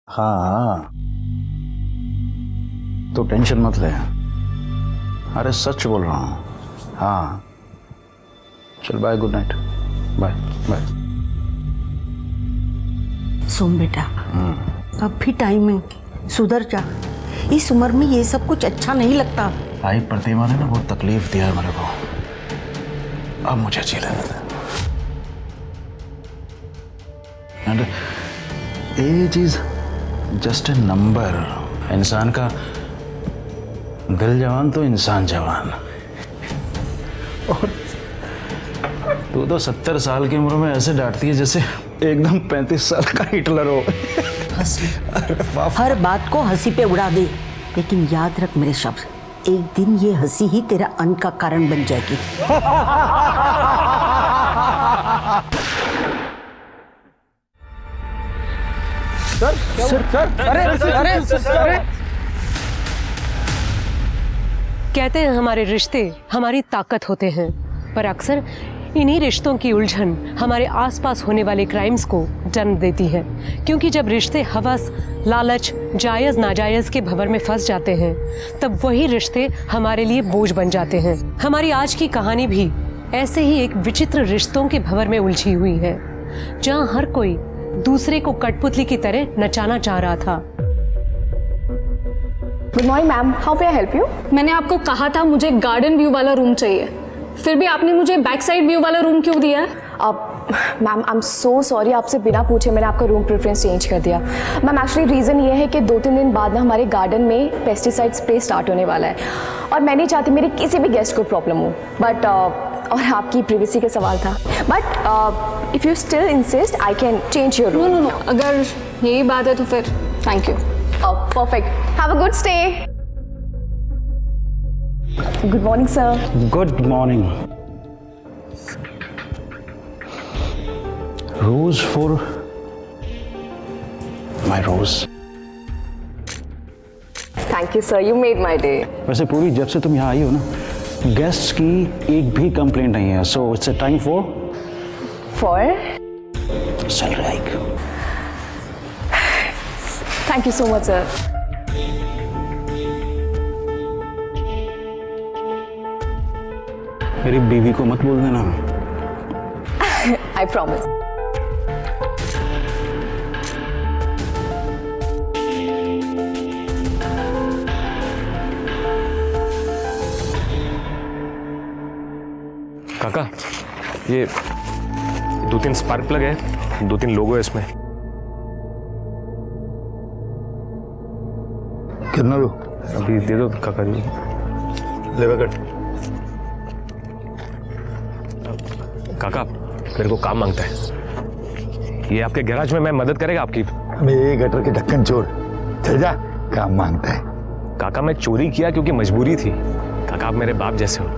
हाँ, तो टेंशन मत ले। अरे सच बोल रहा हूँ। हाँ चल bye, good night, bye bye. सुन बेटा, अब भी टाइम है, सुधर जा। इस उम्र में ये सब कुछ अच्छा नहीं लगता। भाई प्रतिमा ने ना बहुत तकलीफ दिया है मेरे को, अब मुझे अच्छी लगता है। And age is just a number. इंसान का दिल जवान तो इंसान जवान। और तू तो 70 साल की उम्र में ऐसे डांटती है जैसे एकदम 35 साल का हिटलर हो। हर बात को हंसी पे उड़ा दे, लेकिन याद रख मेरे शब्द, एक दिन ये हंसी ही तेरा अंत का कारण बन जाएगी। अरे कहते हैं हमारे रिश्ते हमारी ताकत होते हैं, पर अक्सर इन्हीं रिश्तों की उलझन हमारे आसपास होने वाले क्राइम्स को जन्म देती है। क्योंकि जब रिश्ते हवस, लालच, जायज नाजायज के भंवर में फंस जाते हैं, तब वही रिश्ते हमारे लिए बोझ बन जाते हैं। हमारी आज की कहानी भी ऐसे ही एक विचित्र रिश्तों के भंवर में उलझी हुई है, जहां हर कोई दूसरे को कठपुतली की तरह नचाना चाह रहा था। Good morning ma'am, how may I help you? मैंने आपको कहा था मुझे गार्डन व्यू वाला रूम चाहिए, फिर भी आपने मुझे बैक साइड व्यू वाला रूम क्यों दिया है? Ma'am I am so sorry, आपसे बिना पूछे मैंने आपका रूम प्रेफरेंस चेंज कर दिया। मैम एक्चुअली रीज़न ये है कि 2-3 दिन बाद ना हमारे गार्डन में पेस्टिसाइड स्प्रे स्टार्ट होने वाला है, और मैं नहीं चाहती मेरे किसी भी गेस्ट को प्रॉब्लम हो। बट और आपकी प्रिवेसी का सवाल था, but if you still insist I can change your room. No, अगर यही बात है तो फिर thank you. Perfect, have a good stay. Good morning sir. Good morning. Rose for my rose. Thank you sir, you made my day. वैसे पूरी जब से तुम यहाँ आई हो ना, गेस्ट्स की एक भी कंप्लेंट नहीं है, so it's a time for salary hike. Thank you so much sir. मेरी बीवी को मत बोल देना। I promise. काका, ये 2-3 स्पार्क प्लग है, 2-3 लोगो है इसमें। कितना लो? अभी दे दो काका जी। लेवा कट। काका मेरे को काम मांगता है, ये आपके गैराज में मैं मदद करेगा आपकी? हमें ये गटर के ढक्कन छोड़, चल जा, काम मांगता है। काका मैं चोरी किया क्योंकि मजबूरी थी। काका आप मेरे बाप जैसे हो,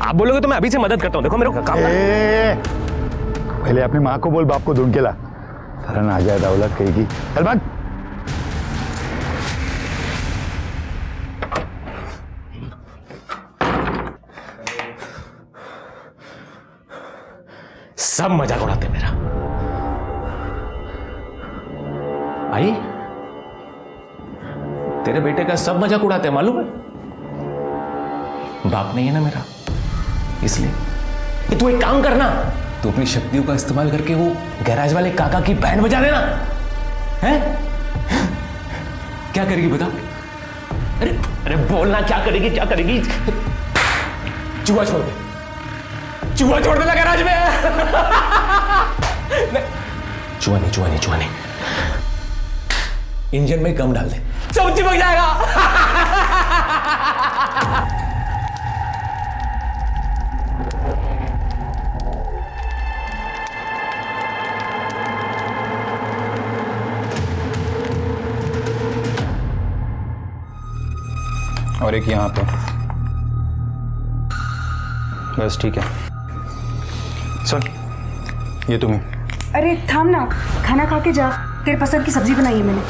आप बोलोगे तो मैं अभी से मदद करता हूँ। देखो मेरे को काम पहले अपनी माँ को बोल, बाप को ढूंढ के ला। सारा ना आ जाए दौलत कहेगी। चल भाग। सब मजाक उड़ाते मेरा। आई तेरे बेटे का सब मजाक उड़ाते हैं, मालूम है? बाप नहीं है ना मेरा, इसलिए कि तू एक काम करना, तू अपनी शक्तियों का इस्तेमाल करके वो गैराज वाले काका की बैंड बजा देना। हैं? क्या करेगी बता? अरे अरे बोलना, क्या करेगी, क्या करेगी? चूहा छोड़ दे, चूहा छोड़ देना गैराज में। चूहा नहीं, इंजन में गम डाल दे, सब चिपक जाएगा। और एक यहाँ पे, बस ठीक है। सुन, ये तुम्हें। अरे थाम ना, खाना खा के जा, तेरे पसंद की सब्जी बनाई है मैंने।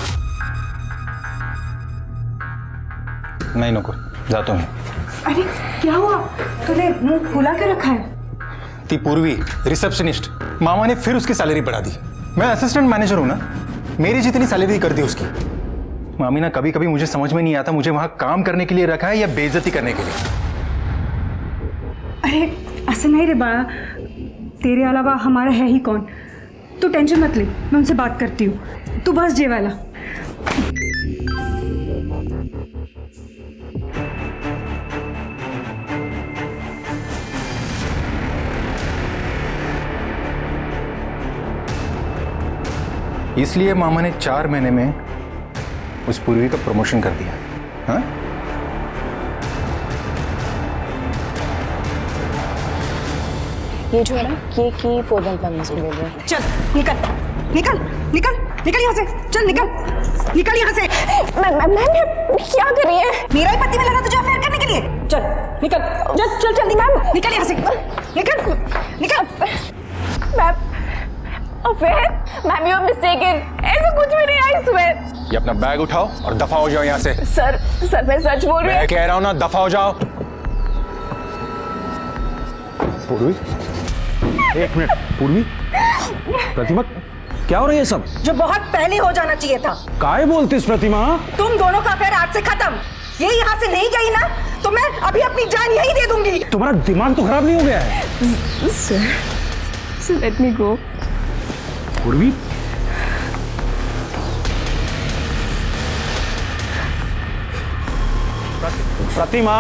नहीं नको, जाता हूँ। अरे क्या हुआ, तूने मुंह फुला के रखा है? ती पूर्वी रिसेप्शनिस्ट, मामा ने फिर उसकी सैलरी बढ़ा दी। मैं असिस्टेंट मैनेजर हूँ ना, मेरी जितनी सैलरी कर दी उसकी। मामी ना कभी कभी मुझे समझ में नहीं आता मुझे वहां काम करने के लिए रखा है या बेइज्जती करने के लिए। अरे ऐसे नहीं रे बा, तेरे अलावा हमारा है ही कौन। तू टेंशन मत ले, मैं उनसे बात करती हूँ, तू बस जे वाला। इसलिए मामा ने 4 महीने में उस पूर्वी का प्रमोशन कर दिया। हाँ? ये जो है ना, ये की 4 मंथ में मुझे मिल रहा है। चल निकल निकल निकल निकल यहाँ से, चल निकल निकल यहाँ से। मैम क्या कर रही है? मेरा ही पति मिला था तुझे अफेयर करने के लिए। चल निकल, चल चल चल निकल निकल यहाँ से, निकल निकल। Ma'am affair? Ma'am you are mistaken, ऐसा कुछ भी नहीं, आई स्वेयर। ये अपना बैग उठाओ और दफा हो जाओ यहाँ से। सर मैं सच बोल रही हूँ। मैं कह रहा हूँ ना, दफा हो जाओ। पूर्वी, एक मिनट। पूर्वी, प्रतिमा, क्या हो रहा है ये सब? जो बहुत पहले हो जाना चाहिए था। काहे बोलती इस प्रतिमा? तुम दोनों का अफेयर आज से खत्म। ये यहाँ से नहीं गई ना तो मैं अभी अपनी जान यही दे दूंगी। तुम्हारा दिमाग तो खराब नहीं हो गया है? सर लेट मी गो। पूर्वी, प्रतिमा,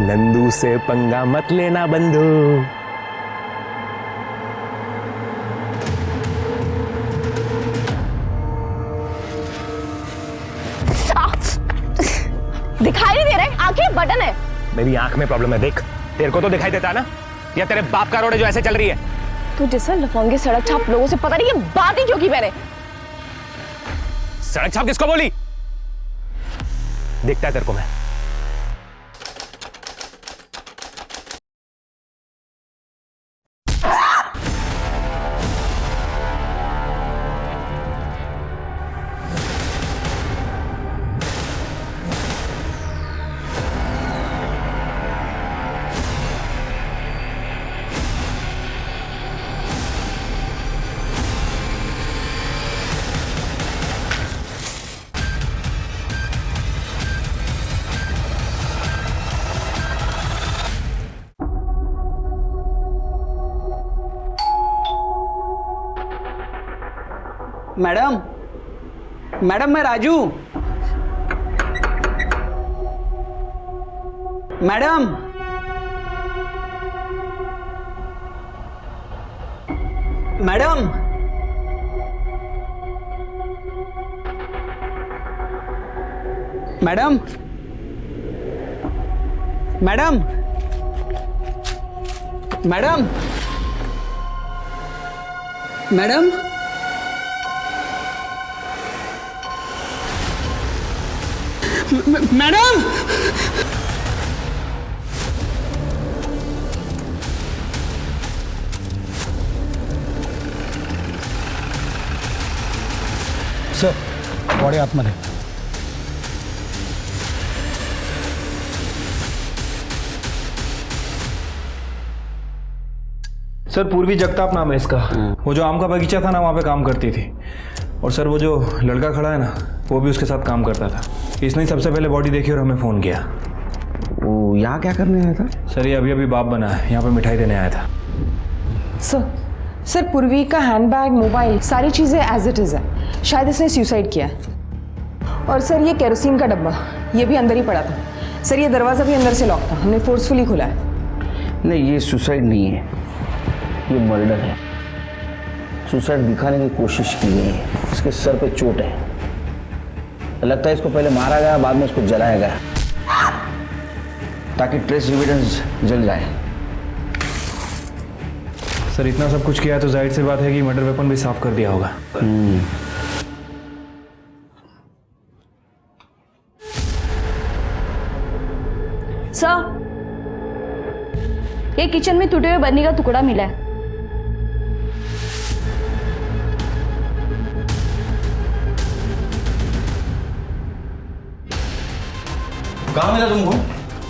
नंदू से पंगा मत लेना बंधु। दिखाई नहीं दे रहा है, आंखें बटन है। मेरी आंख में प्रॉब्लम है, देख। तेरे को तो दिखाई देता है ना, या तेरे बाप का रोड है जो ऐसे चल रही है? तू जैसा लफंगे सड़क छाप लोगों से पता नहीं ये बात ही क्यों की मैंने। सड़क छाप किसको बोली? दिखता है तेरे को मैं। मैडम, मैडम मैं Raju. Madam, madam, madam, madam, madam, madam, madam, sir body आतमध्ये। सर पूर्वी जगताप नाम है इसका। वो जो आम का बगीचा था ना, वहाँ पे काम करती थी। और सर वो जो लड़का खड़ा है ना, वो भी उसके साथ काम करता था। इसने सबसे पहले बॉडी देखी और हमें फ़ोन किया। वो यहाँ क्या करने आया था? सर ये अभी बाप बना है, यहाँ पे मिठाई देने आया था। सर पूर्वी का हैंडबैग, मोबाइल, सारी चीज़ें एज इट इज़ है। शायद इसने सुसाइड किया है। और सर ये केरोसिन का डब्बा, ये भी अंदर ही पड़ा था। सर ये दरवाज़ा भी अंदर से लॉक था, हमने फोर्सफुली खोला है। नहीं, ये सुसाइड नहीं है, ये मर्डर है। सुसाइड दिखाने की कोशिश की गई है। इसके सर पे चोट है। लगता है इसको पहले मारा गया, बाद में इसको जलाया गया ताकि ट्रेस एविडेंस जल जाए। सर इतना सब कुछ किया तो जाहिर सी बात है कि मर्डर वेपन भी साफ कर दिया होगा। सर ये किचन में टूटे हुए बर्नी का टुकड़ा मिला है। कहाँ मिला तुमको?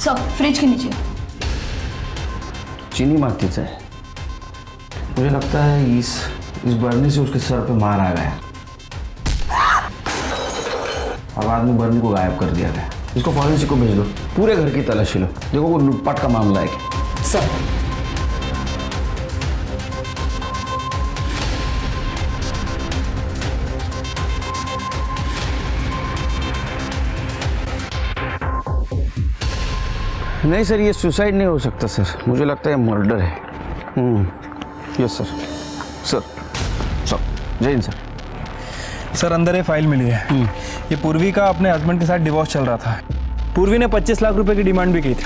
सर फ्रिज के नीचे। चीनी मार्केट है। मुझे लगता है इस बर्नी से उसके सर पे मार आ गया। अब आदमी बर्नी को गायब कर दिया गया। इसको फॉरेंसिक को भेज दो, पूरे घर की तलाशी लो, देखो वो लूटपाट का मामला है क्या। सर नहीं सर, ये सुसाइड नहीं हो सकता सर, मुझे लगता है मर्डर है। Yes sir. सर जय हिंद सर। सर अंदर ये फाइल मिली है। ये पूर्वी का अपने हस्बैंड के साथ डिवोर्स चल रहा था। पूर्वी ने 25 लाख रुपए की डिमांड भी की थी।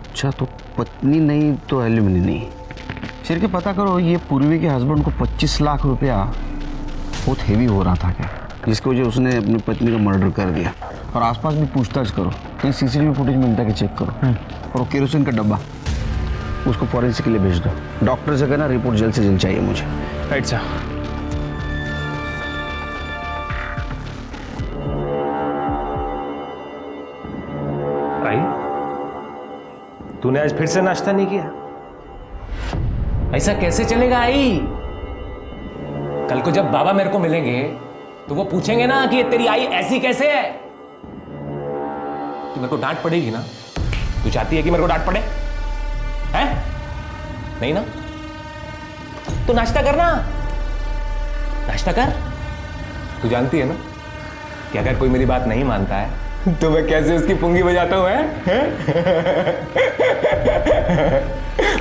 अच्छा, तो पत्नी नहीं तो एलिमनी नहीं। सिर के पता करो, ये पूर्वी के हस्बैंड को 25 लाख रुपया बहुत हेवी हो रहा था क्या, जिसकी वजह उसने अपनी पत्नी का मर्डर कर दिया। और आसपास भी पूछताछ करो, कहीं सीसीटीवी फुटेज मिलता है कि चेक करो। और वो केरोसिन का डब्बा उसको फॉरेंसिक के लिए भेज दो। डॉक्टर से कहना रिपोर्ट जल्द से जल्द चाहिए मुझे। Right sir. आई, तूने आज फिर से नाश्ता नहीं किया? ऐसा कैसे चलेगा आई? कल को जब बाबा मेरे को मिलेंगे तो वो पूछेंगे ना कि ये तेरी आई ऐसी कैसे है। तो मेरे को डांट पड़ेगी ना। तू चाहती है कि मेरे को डांट पड़े? हैं? नहीं ना? तो नाश्ता करना, नाश्ता कर। तू जानती है ना कि अगर कोई मेरी बात नहीं मानता है तो मैं कैसे उसकी पुंगी बजाता हूं, हैं?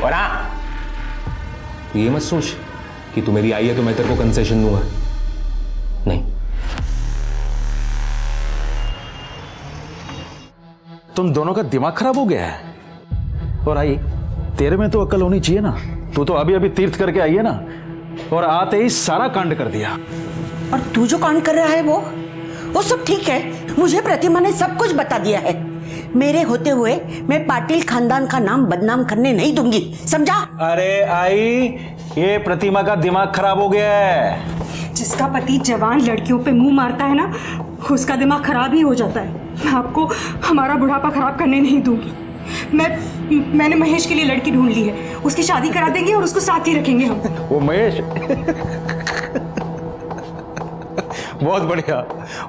और हाँ, तू ये मत सोच कि तू मेरी आई है तो मैं तेरे को कंसेशन दूंगा। नहीं। तुम दोनों का दिमाग खराब हो गया है। और आई, तेरे में तो अक्ल होनी चाहिए ना। तू तो अभी अभी तीर्थ करके आई है ना, और आते ही सारा कांड कर दिया। और तू जो कांड कर रहा है वो सब ठीक है। मुझे प्रतिमा ने सब कुछ बता दिया है। मेरे होते हुए मैं पाटिल खानदान का नाम बदनाम करने नहीं दूंगी, समझा? अरे आई, ये प्रतिमा का दिमाग खराब हो गया है। जिसका पति जवान लड़कियों पे मुंह मारता है ना, उसका दिमाग खराब ही हो जाता है। मैं आपको हमारा बुढ़ापा खराब करने नहीं दूंगी। मैंने महेश के लिए लड़की ढूंढ ली है, उसकी शादी करा देंगे और उसको साथ ही रखेंगे हम। वो महेश बहुत बढ़िया।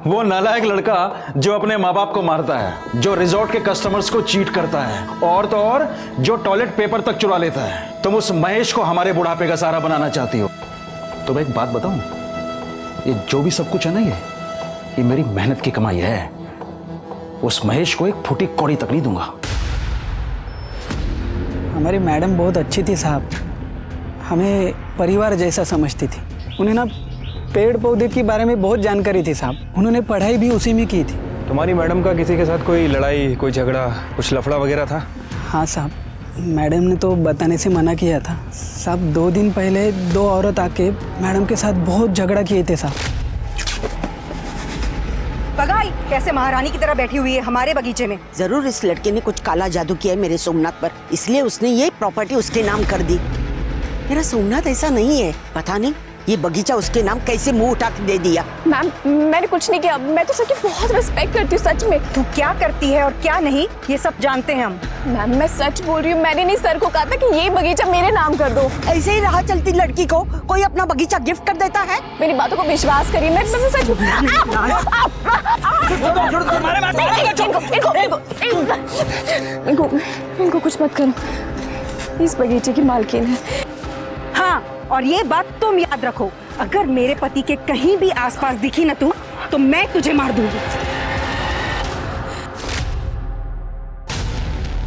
वो नालायक लड़का जो अपने माँ बाप को मारता है, जो रिजॉर्ट के कस्टमर्स को चीट करता है, और तो और जो टॉयलेट पेपर तक चुरा लेता है। तुम उस महेश को हमारे बुढ़ापे का सहारा बनाना चाहती हो। तो मैं एक बात बताऊं, ये जो भी सब कुछ है ना, ये मेरी मेहनत की कमाई है। उस महेश को एक फुटी कौड़ी तक नहीं दूंगा। हमारी मैडम बहुत अच्छी थी साहब, हमें परिवार जैसा समझती थी। उन्हें ना पेड़ पौधे के बारे में बहुत जानकारी थी साहब, उन्होंने पढ़ाई भी उसी में की थी। तुम्हारी मैडम का किसी के साथ कोई लड़ाई, कोई झगड़ा, कुछ लफड़ा वगैरह था? हाँ साहब, मैडम ने तो बताने से मना किया था साहब। 2 दिन पहले 2 औरत आके मैडम के साथ बहुत झगड़ा किए थे साहब। बगाई कैसे महारानी की तरह बैठी हुई है हमारे बगीचे में। जरूर इस लड़के ने कुछ काला जादू किया है मेरे सोमनाथ पर, इसलिए उसने ये प्रॉपर्टी उसके नाम कर दी। मेरा सोमनाथ ऐसा नहीं है, पता नहीं ये बगीचा उसके नाम कैसे मुंह उठा के दे दिया। मैम मैंने कुछ नहीं किया, मैं तो सर की बहुत रिस्पेक्ट करती हूँ सच में। तू क्या करती है और क्या नहीं ये सब जानते हैं हम। मैम मैं सच बोल रही हूँ, मैंने नहीं सर को कहा था कि ये बगीचा मेरे नाम कर दो। ऐसे ही राह चलती लड़की को कोई अपना बगीचा गिफ्ट कर देता है। मेरी बातों को विश्वास करिए, मैं सच इनको कुछ मत करो, इस बगीचे की मालकिन है। हाँ, और ये बात तुम याद रखो, अगर मेरे पति के कहीं भी आसपास दिखी ना तू, तो मैं तुझे मार दूंगी।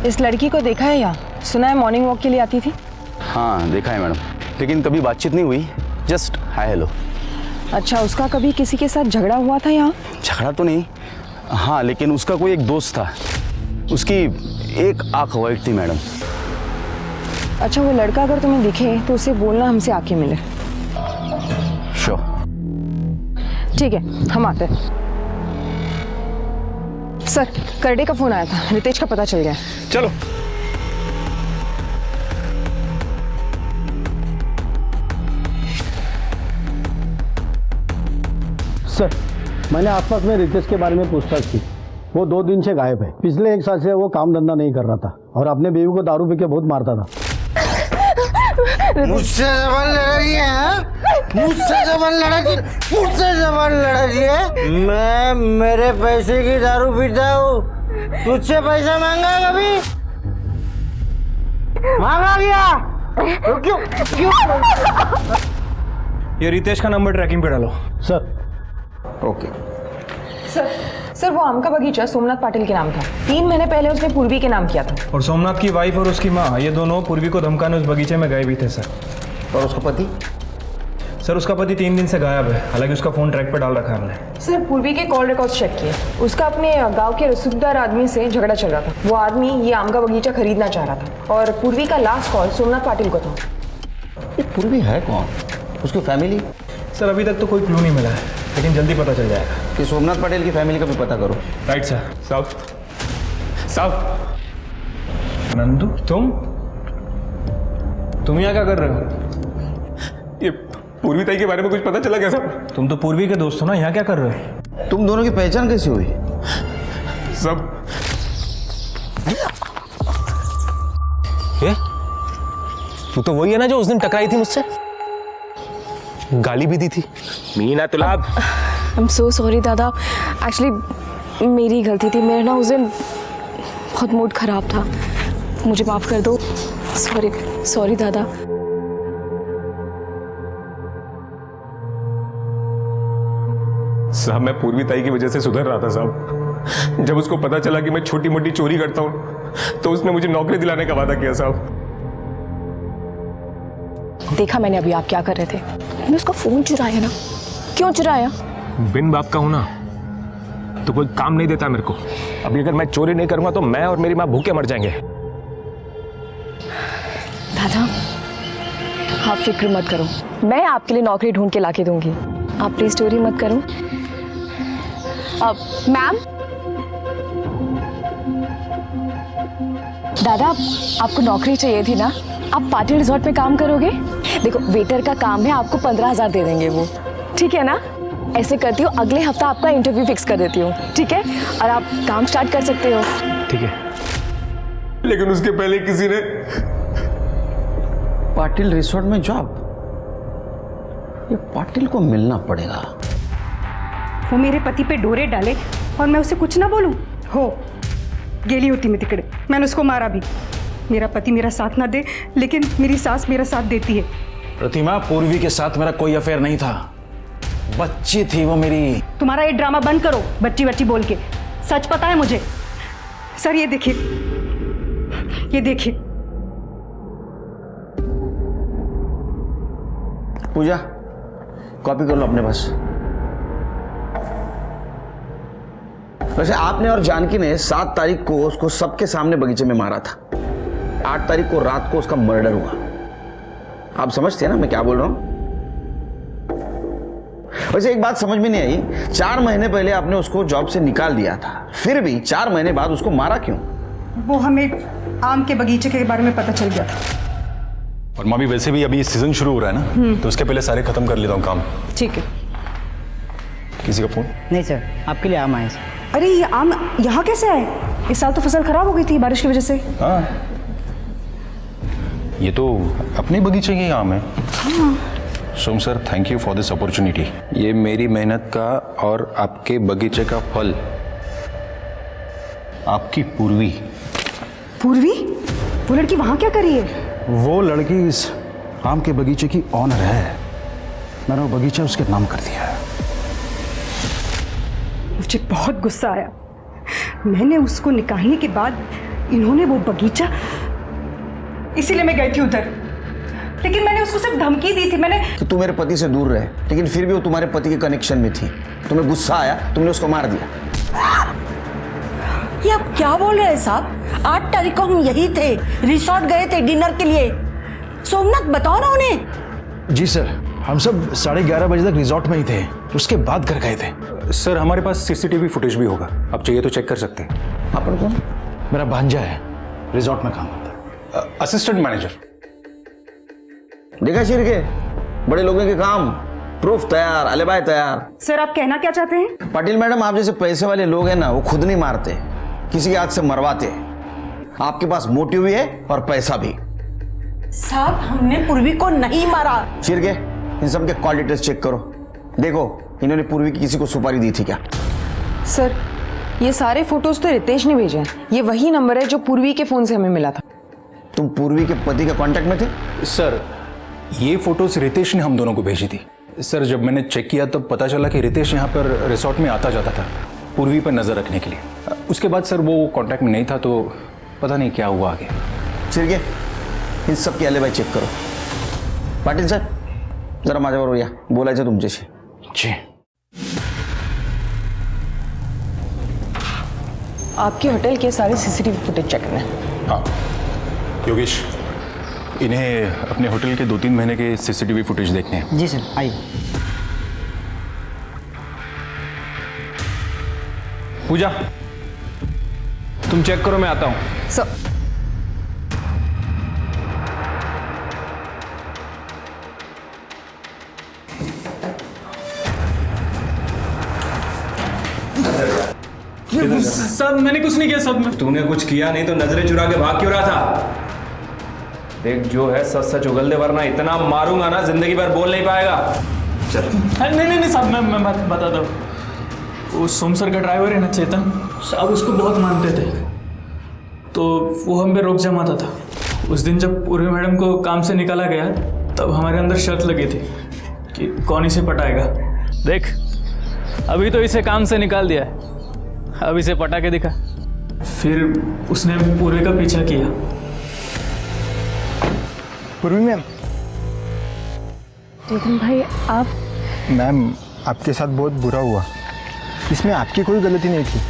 इस लड़की को देखा है यहाँ? सुना है मॉर्निंग वॉक के लिए आती थी। हाँ देखा है मैडम, लेकिन कभी बातचीत नहीं हुई, जस्ट हाय हेलो। अच्छा, उसका कभी किसी के साथ झगड़ा हुआ था यहाँ? झगड़ा तो नहीं, हाँ लेकिन उसका कोई एक दोस्त था, उसकी एक आंख वाइट थी मैडम। अच्छा, वो लड़का अगर तुम्हें दिखे तो उसे बोलना हमसे आके मिले। श्योर। ठीक है, हम आते हैं। सर, करडे का फोन आया था, रितेश का पता चल गया। चलो। सर, मैंने आसपास में रितेश के बारे में पूछताछ की, वो 2 दिन से गायब है। पिछले 1 साल से वो काम धंधा नहीं कर रहा था और अपने बीवी को दारू पी के बहुत मारता था। मुझसे जबान लड़ा रही है? मुझसे जबान लड़ा रही है? मैं मेरे पैसे की दारू पीता हूँ, तुझसे पैसा मांगा कभी? मांगा क्या? क्यों? ये रितेश का नंबर ट्रैकिंग पे डालो। सर। ओके। सर वो आम का बगीचा सोमनाथ पाटिल के नाम था। 3 महीने पहले उसने पूर्वी के नाम किया था। और सोमनाथ की वाइफ और उसकी माँ, ये दोनों पूर्वी को धमकाने उस बगीचे में गए भी थे सर। और उसका पति? सर उसका पति 3 दिन से गायब है, हालांकि उसका फोन ट्रैक पे डाल रखा है हमने। सर पूर्वी के कॉल रिकॉर्ड्स चेक किए, उसका अपने गांव के रसूखदार आदमी से झगड़ा चल रहा था। वो आदमी ये आम का बगीचा खरीदना चाह रहा था और पूर्वी का लास्ट कॉल सोमनाथ पाटिल को था। ये पूर्वी है कौन? उसकी फैमिली? सर अभी तक तो कोई क्लू नहीं मिला है, लेकिन जल्दी पता चल जाएगा। कि सोमनाथ पटेल की फैमिली का भी पता करो। Right sir. साहब नंदू, तुम यहाँ क्या कर रहे हो? ये पूर्वी ताई के बारे में कुछ पता चला क्या साहब? तुम तो पूर्वी के दोस्त हो ना, यहाँ क्या कर रहे हो? तुम दोनों की पहचान कैसी हुई? सब ये तू तो वही है ना जो उस दिन टकराई थी मुझसे, गाली भी दी थी। मीना तुलाब। आई एम सो सॉरी दादा, एक्चुअली मेरी गलती थी। मेरा ना उस दिन बहुत मूड खराब था, मुझे माफ़ कर दो। सॉरी दादा। साहब मैं पूर्वी ताई की वजह से सुधर रहा था साहब। जब उसको पता चला कि मैं छोटी मोटी चोरी करता हूँ तो उसने मुझे नौकरी दिलाने का वादा किया साहब। देखा मैंने अभी आप क्या कर रहे थे। मैंने उसका फोन चुराया ना। क्यों चुराया? बिन बाप का हूं ना तो कोई काम नहीं देता मेरे को। अभी अगर मैं चोरी नहीं करूंगा तो मैं और मेरी माँ भूखे मर जाएंगे। दादा आप फिक्र मत करो, मैं आपके लिए नौकरी ढूंढ के लाके दूंगी। आप प्लीज चोरी मत करो। मैम, दादा आपको नौकरी चाहिए थी ना, आप पाटिल रिजॉर्ट में काम करोगे? देखो वेटर का काम है, आपको 15,000 दे देंगे वो, ठीक है ना? ऐसे करती हूँ, अगले हफ्ता आपका इंटरव्यू फिक्स कर देती हूँ, ठीक है? और आप काम स्टार्ट कर सकते हो। ठीक है, लेकिन उसके पहले किसी ने पाटिल रिसोर्ट में जॉब? ये पाटिल को मिलना पड़ेगा। वो मेरे पति पे डोरे डाले और मैं उसे कुछ ना बोलूं? हो गेली होती मैं तिकड़े, मैंने उसको मारा भी। मेरा पति मेरा साथ ना दे, लेकिन मेरी सास मेरा साथ देती है। प्रतिमा, पूर्वी के साथ मेरा कोई अफेयर नहीं था, बच्ची थी वो मेरी। तुम्हारा ये ड्रामा बंद करो, बच्ची बच्ची बोल के। सच पता है मुझे। सर ये देखिए, ये देखिए। पूजा कॉपी कर लो अपने पास। वैसे आपने और जानकी ने 7 तारीख को उसको सबके सामने बगीचे में मारा था। 8 तारीख को रात को उसका मर्डर हुआ। आप समझते हैं ना मैं क्या बोल रहा हूं? वैसे एक बात समझ में नहीं आई, 4 महीने पहले आपने उसको जॉब से निकाल दिया था, फिर भी 4 महीने बाद उसको मारा क्यों? वो हमें आम के बगीचे के बारे में पता चल गया था। और मामी वैसे भी अभी सीजन शुरू हो रहा है ना, तो उसके पहले सारे खत्म कर लेता हूँ काम। ठीक है। किसी का फोन? नहीं सर, आपके लिए आम आए सर। अरे ये आम यहाँ कैसे आए? इस साल तो फसल खराब हो गई थी बारिश की वजह से। हाँ, ये तो अपने बगीचे के आम है। Som sir, thank you for this opportunity. ये मेरी मेहनत का और आपके बगीचे का फल। आपकी पूर्वी। पूर्वी? वो लड़की वहाँ क्या कर रही है? वो लड़की इस आम के बगीचे की ऑनर है। मैंने वो बगीचा उसके नाम कर दिया है। मुझे बहुत गुस्सा आया। मैंने उसको निकालने के बाद इन्होंने वो बगीचा, इसीलिए मैं गई थी उधर। लेकिन मैंने उसको सिर्फ धमकी दी थी। मैंने कि तू मेरे पति से दूर रहे, लेकिन फिर भी वो तुम्हारे पति के कनेक्शन में थी। तुम्हें गुस्सा आया, तुमने उसको मार दिया। ये आप क्या बोल रहे हैं साहब? 8 तारीख को हम यही थे, रिसोर्ट गए थे डिनर के लिए। सोमनाथ बताओ ना उन्हें। जी सर, हम सब 11:30 बजे तक रिजॉर्ट में ही थे, उसके बाद घर गए थे। सर हमारे पास सीसीटीवी फुटेज भी होगा, आप चाहिए तो चेक कर सकते हैं। अपन कौन? मेरा भांजा है, रिजॉर्ट में काम करता है। Assistant manager. देखा शिर के बड़े लोगों के काम। प्रूफ तैयार, अलीबाई तैयार। सर आप कहना क्या चाहते हैं? पाटिल मैडम, आप जैसे पैसे वाले लोग हैं ना, वो खुद नहीं मारते, किसी के हाथ से मरवाते। आपके पास मोटिव भी है और पैसा भी। साहब हमने पूर्वी को नहीं मारा। चिर के इन सब के क्वालिटी टेस्ट चेक करो, देखो इन्होंने पूर्वी की किसी को सुपारी दी थी क्या? सर ये सारे फोटोज तो रितेश ने भेजे हैं। ये वही नंबर है जो पूर्वी के फोन से हमें मिला था। तुम पूर्वी के पति के कांटेक्ट में थे? सर ये फोटोज रितेश ने हम दोनों को भेजी थी। सर जब मैंने चेक किया तब पता चला कि रितेश यहाँ पर रिसोर्ट में आता जाता था पूर्वी पर नजर रखने के लिए। उसके बाद सर वो कांटेक्ट में नहीं था, तो पता नहीं क्या हुआ आगे। चिरके इन सब की अलीबाई चेक करो। पाटिल सर जरा माझ्याबरोबर या, बोलायचं तुमच्याशी। जी। आपके होटल के सारे सीसीटीवी फुटेज चेक करना है। हाँ योगेश, इन्हें अपने होटल के 2-3 महीने के सीसीटीवी फुटेज देखने हैं। जी सर आइए। पूजा तुम चेक करो, मैं आता हूँ। सर सब मैंने कुछ नहीं किया। सब में तूने कुछ किया नहीं तो नजरें चुरा के भाग क्यों रहा था? देख जो है सच सच उगल दे, वरना इतना मारूंगा ना जिंदगी भर बोल नहीं पाएगा। चल। नहीं साहब, मैं बता दो। वो सोम सर का ड्राइवर है ना चेतन साहब, उसको बहुत मानते थे, तो वो हम पे रोक जमाता था। उस दिन जब पूर्वी मैडम को काम से निकाला गया तब हमारे अंदर शर्त लगी थी कि कौन इसे पटाएगा। देख अभी तो इसे काम से निकाल दिया है, अब इसे पटा के दिखा। फिर उसने पूर्वी का पीछा किया। पूर्वी मैम। चेतन भाई आप? मैम आपके साथ बहुत बुरा हुआ, इसमें आपकी कोई गलती नहीं थी।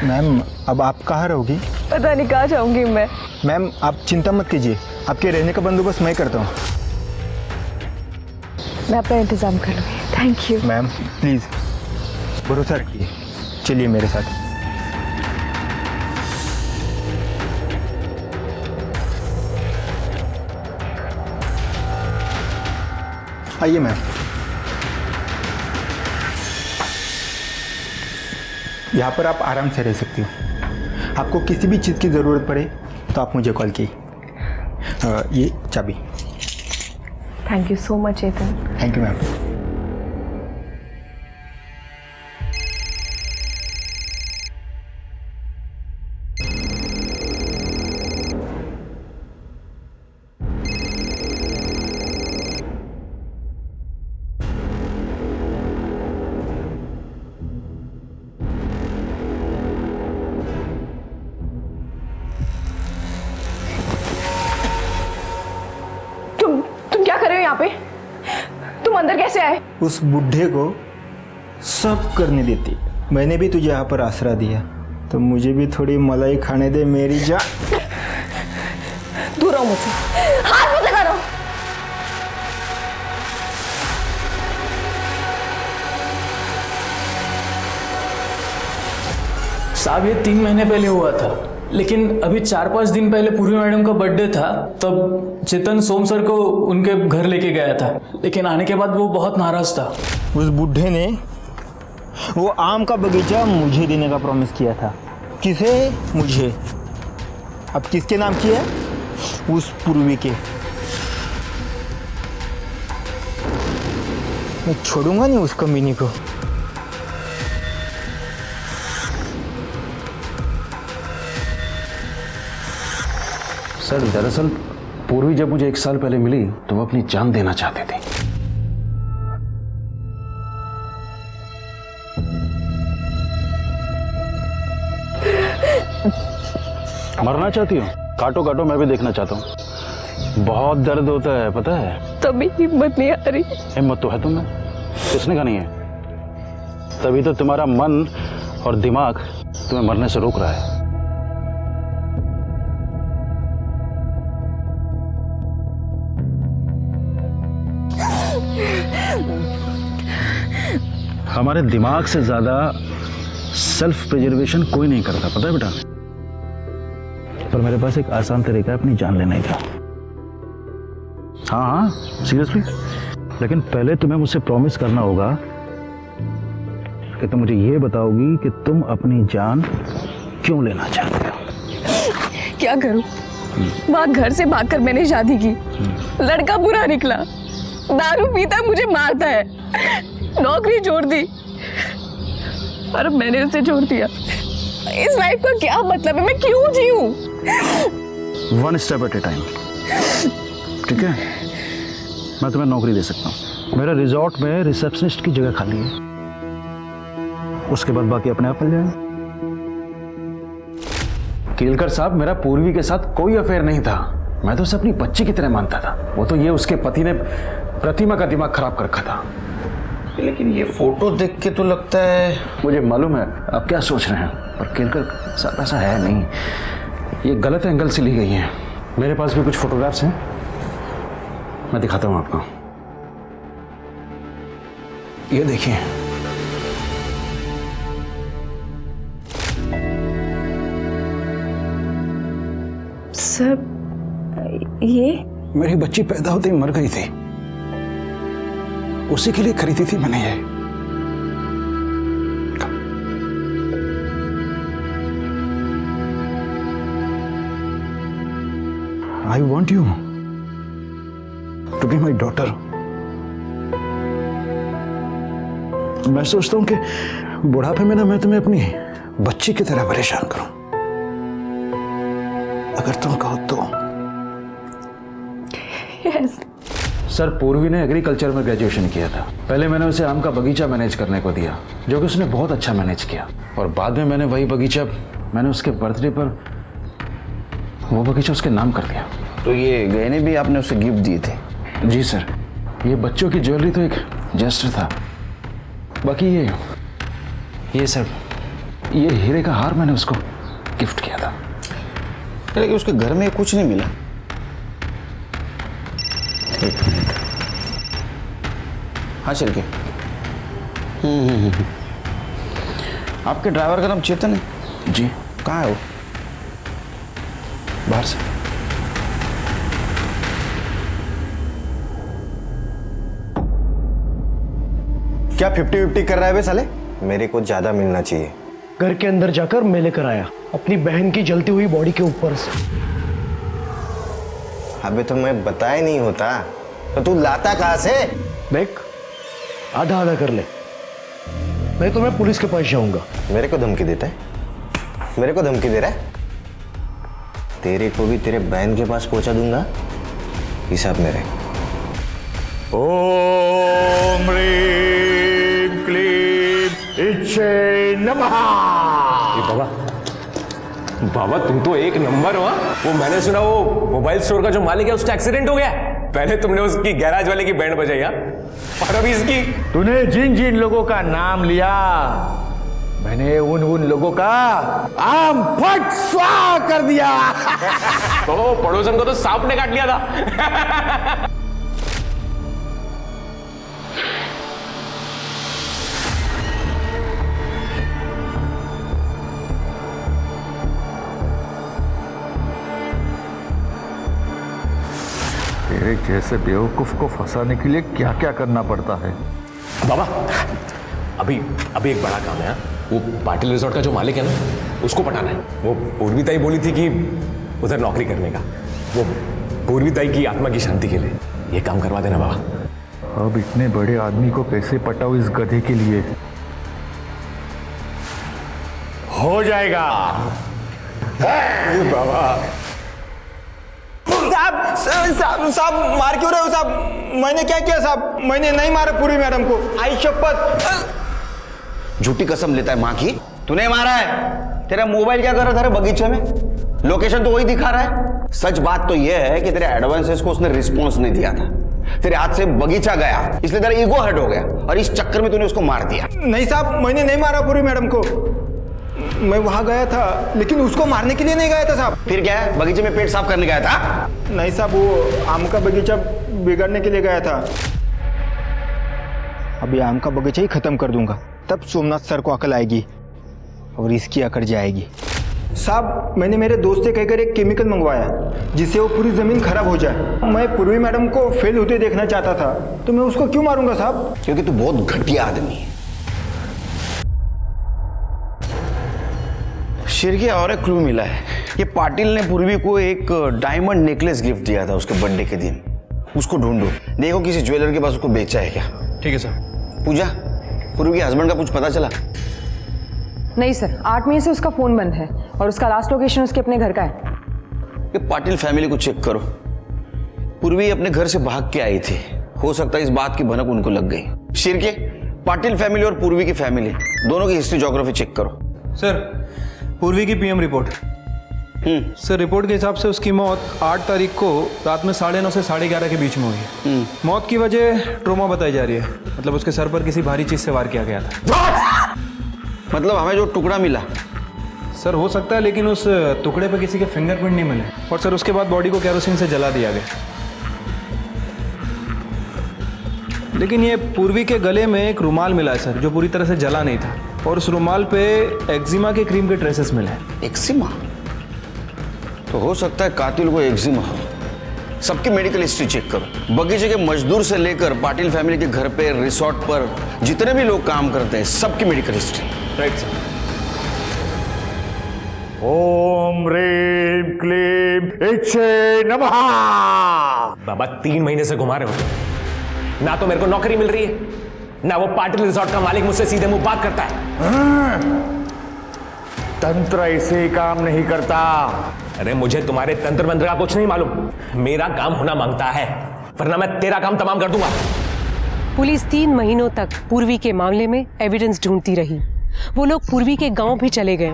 मैम अब आप कहाँ रहोगी? पता नहीं कहाँ जाऊंगी मैं। मैम आप चिंता मत कीजिए, आपके रहने का बंदोबस्त मैं करता हूँ। मैं अपना इंतजाम कर लूँगी। Thank you. मैम प्लीज़ भरोसा रखिए, चलिए मेरे साथ। आइए मैम। यहाँ पर आप आराम से रह सकती हो। आपको किसी भी चीज़ की ज़रूरत पड़े तो आप मुझे कॉल कीजिए। ये चाबी। Thank you so much Chetan. Thank you ma'am. तुम क्या कर रहे हो यहाँ पे? तुम अंदर कैसे आए? उस बुढ़े को सब करने देती, मैंने भी तुझे यहाँ पर आसरा दिया, तो मुझे भी थोड़ी मलाई खाने दे मेरी जान। दूर रहो मुझसे, हाथ मत लगा रहो। साहब ये 3 महीने पहले हुआ था, लेकिन अभी 4-5 दिन पहले पूर्वी मैडम का बर्थडे था, तब चेतन सोम सर को उनके घर लेके गया था, लेकिन आने के बाद वो बहुत नाराज था। उस बुढ़े ने वो आम का बगीचा मुझे देने का प्रॉमिस किया था। किसे? मुझे। अब किसके नाम किया? उस पूर्वी के। मैं छोड़ूंगा नहीं उस कमीनी को। सर दरअसल पूर्वी जब मुझे 1 साल पहले मिली तो वो अपनी जान देना चाहती थी। मरना चाहती हो? काटो काटो, मैं भी देखना चाहता हूँ। बहुत दर्द होता है पता है। तभी हिम्मत नहीं आ रही। हिम्मत तो है तुम्हें, किसने कहा नहीं है? तभी तो तुम्हारा मन और दिमाग तुम्हें मरने से रोक रहा है। हमारे दिमाग से ज्यादा सेल्फ प्रिजर्वेशन कोई नहीं करता, पता है बेटा। पर मेरे पास एक आसान तरीका है अपनी जान लेने का। हाँ हाँ सीरियसली, लेकिन पहले तुम्हें मुझसे प्रॉमिस करना होगा कि तुम मुझे ये बताओगी कि तुम अपनी जान क्यों लेना चाहते हो। क्या करूं? वहाँ घर से भागकर मैंने शादी की, लड़का बुरा निकला, दारू पीता मुझे मारता है, नौकरी छोड़ दी और अब मैंने उसे छोड़ दिया। इस लाइफ का क्या मतलब है? मैं क्यों जीऊं? One step at A time, ठीक है? मैं तुम्हें नौकरी दे सकता हूँ। मेरे रिजॉर्ट में रिसेप्शनिस्ट की जगह खाली है, उसके बाद बाकी अपने आप मिल जाएगा। केलकर साहब, मेरा पूर्वी के साथ कोई अफेयर नहीं था। मैं तो उसे अपनी बच्ची की तरह मानता था। वो तो ये उसके पति ने प्रतिमा का दिमाग खराब कर रखा था। लेकिन ये फोटो देख के तो लगता है, मुझे मालूम है आप क्या सोच रहे हैं, पर केलकर साहब ऐसा है नहीं, ये गलत एंगल से ली गई है। मेरे पास भी कुछ फोटोग्राफ्स हैं, मैं दिखाता हूं आपको। ये देखिए, सर ये मेरी बच्ची पैदा होते ही मर गई थी, उसी के लिए खरीदी थी मैंने ये। I want you to be my daughter. मैं सोचता हूं कि बुढ़ापे में ना मैं तुम्हें अपनी बच्ची की तरह परेशान करूं। अगर तुम कहो तो। yes. सर, पूर्वी ने एग्रीकल्चर में ग्रेजुएशन किया था। पहले मैंने उसे आम का बगीचा मैनेज करने को दिया, जो कि उसने बहुत अच्छा मैनेज किया, और बाद में मैंने वही बगीचा, मैंने उसके बर्थडे पर वो बगीचा उसके नाम कर दिया। तो ये गहने भी आपने उसे गिफ्ट दिए थे? जी सर, ये बच्चों की ज्वेलरी तो एक जेस्टर था। बाकी ये सर, ये हीरे का हार मैंने उसको गिफ्ट किया था। लेकिन उसके घर में कुछ नहीं मिला। एक मिनट, हाँ चल के। आपके ड्राइवर का नाम चेतन है? जी। कहाँ है वो? बाहर से। क्या 50-50 कर रहा है बे साले? मेरे को ज्यादा मिलना चाहिए। घर के अंदर जाकर मैं लेकर आया अपनी बहन की जलती हुई बॉडी के ऊपर से। अबे तो मैं बताया नहीं होता तो तू लाता कहाँ से? देख, आधा आधा कर ले, मैं तुम्हें पुलिस के पास जाऊंगा। मेरे को धमकी देता है? मेरे को धमकी दे रहा है? तेरे को भी तेरे बहन के पास पहुंचा दूंगा, हिसाब मेरे। ओम ह्रीं क्लीं इच्छे नमः। बाबा तुम तो एक नंबर हो। वो मैंने सुना वो मोबाइल स्टोर का जो मालिक है उसका एक्सीडेंट हो गया। पहले तुमने उसकी गैराज वाले की बैंड बजाई, और अभी इसकी। तूने जिन जिन लोगों का नाम लिया, मैंने उन लोगों का आम फट स्वाहा कर दिया। तो पड़ोसन को तो सांप ने काट लिया था। तेरे जैसे बेवकूफ को फंसाने के लिए क्या क्या करना पड़ता है। बाबा अभी एक बड़ा काम है। वो पाटिल रिजॉर्ट का जो मालिक है ना, उसको पटाना है। वो पूर्वीताई बोली थी कि उधर नौकरी करने का, वो पूर्वीताई की आत्मा की शांति के लिए। ये काम करवा देना बाबा। अब इतने बड़े आदमी को कैसे पटाओ इस गधे के लिए? हो जाएगा बाबा। साहब मार क्यों रहे हो साहब? मैंने क्या किया साहब? मैंने नहीं मारा पूरी मैडम को, आई शपथ। झूठी कसम लेता है माँ की। तूने मारा है? तेरा मोबाइल क्या कर रहा था रे बगीचे में? लोकेशन तो वही दिखा रहा है। सच बात तो यह है कि तेरे एडवांसेस को उसने रिस्पॉन्स नहीं दिया था। तेरे हाथ से बगीचा गया, इसलिए तेरा ईगो हर्ट हो गया, और इस चक्कर में तूने उसको मार दिया। नहीं साहब, मैंने नहीं मारा पूरी मैडम को। मैं वहां गया था, लेकिन उसको मारने के लिए नहीं गया था साहब। फिर क्या है? बगीचे में पेट साफ करने गया था? नहीं साहब, वो आम का बगीचा बिगाड़ने के लिए गया था। अभी आम का बगीचा ही खत्म कर दूंगा, तब सोमनाथ सर को अकल आएगी और इसकी अकड़ जाएगी। साहब मैंने मेरे दोस्त से कहकर एक केमिकल मंगवाया जिससे वो पूरी ज़मीन खराब हो जाए। मैं पूर्वी मैडम को फेल होते देखना चाहता था, तो मैं उसको क्यों मारूंगा साहब? क्योंकि तू बहुत घटिया आदमी है। शिरके और एक क्लू मिला है। ये पाटिल ने पूर्वी को एक डायमंड नेकलेस गिफ्ट दिया था उसके बर्थडे के दिन। उसको ढूंढो, देखो किसी ज्वेलर के पास उसको बेचा है क्या। ठीक है सर। पूजा, पूर्वी के हस्बैंड का कुछ पता चला? नहीं सर, 8 मई से उसका फ़ोन बंद है और उसका लास्ट लोकेशन उसके अपने घर का है। ये पाटिल फैमिली को चेक करो। पूर्वी अपने घर से भाग के आई थी, हो सकता है इस बात की भनक उनको लग गई। शिरके, पाटिल फैमिली और पूर्वी की फैमिली दोनों की हिस्ट्री ज्योग्राफी चेक करो। सर, पूर्वी की पीएम रिपोर्ट। सर, रिपोर्ट के हिसाब से उसकी मौत 8 तारीख को रात में 9:30 से 11:30 के बीच में हुई है। मौत की वजह ट्रोमा बताई जा रही है, मतलब उसके सर पर किसी भारी चीज से वार किया गया था। मतलब हमें जो टुकड़ा मिला सर, हो सकता है, लेकिन उस टुकड़े पे किसी के फिंगरप्रिंट नहीं मिले। और सर, उसके बाद बॉडी को केरोसिन से जला दिया गया। लेकिन ये पूर्वी के गले में एक रुमाल मिला है सर, जो पूरी तरह से जला नहीं था, और उस रुमाल पे एक्जिमा के क्रीम के ट्रेसेस मिले हैं। एक्जिमा? तो हो सकता है कातिल को एक्जिमा हो। सबकी मेडिकल हिस्ट्री चेक करो। बगीचे के मजदूर से लेकर पाटिल फैमिली के घर पे, रिसोर्ट पर जितने भी लोग काम करते हैं, सबकी मेडिकल हिस्ट्री। Right sir. ओम ह्रीं क्लीं इच्छे नमः। बाबा 3 महीने से घुमा रहे हो, ना तो मेरे को नौकरी मिल रही है, ना वो पाटिल रिसोर्ट का मालिक मुझसे सीधे मुंह बात करता है। तंत्र ऐसे काम नहीं करता। अरे मुझे तुम्हारे तंत्र मंत्र का कुछ नहीं मालूम। मेरा काम होना मांगता है, वरना मैं तेरा काम तमाम कर दूंगा। पुलिस 3 महीनों तक पूर्वी के मामले में एविडेंस ढूंढती रही। वो लोग पूर्वी के गांव भी चले गए,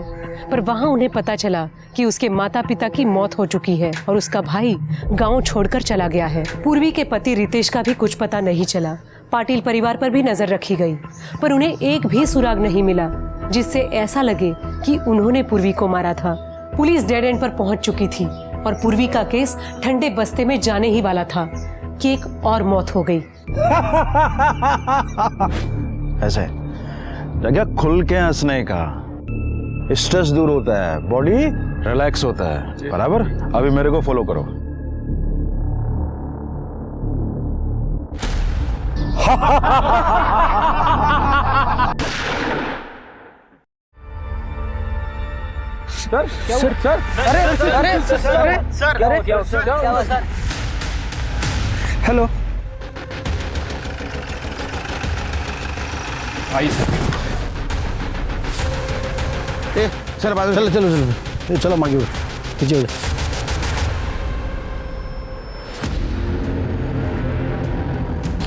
पर वहां उन्हें पता चला कि उसके माता पिता की मौत हो चुकी है और उसका भाई गांव छोड़कर चला गया है। पूर्वी के पति रितेश का भी कुछ पता नहीं चला। पाटिल परिवार पर भी नजर रखी गई, पर उन्हें एक भी सुराग नहीं मिला जिससे ऐसा लगे कि उन्होंने पूर्वी को मारा था। पुलिस डेड एंड पर पहुंच चुकी थी और पूर्वी का केस ठंडे बस्ते में जाने ही वाला था कि एक और मौत हो गई। ऐसे जगह खुल के हंसने का, स्ट्रेस दूर होता है, बॉडी रिलैक्स होता है। बराबर? अभी मेरे को फॉलो करो। सर, सर, सर, अरे, अरे, सर, अरे, क्या हुआ सर? हेलो, आइए सर। सर बाद चलो चलो चलो चलो मांगी पीछे।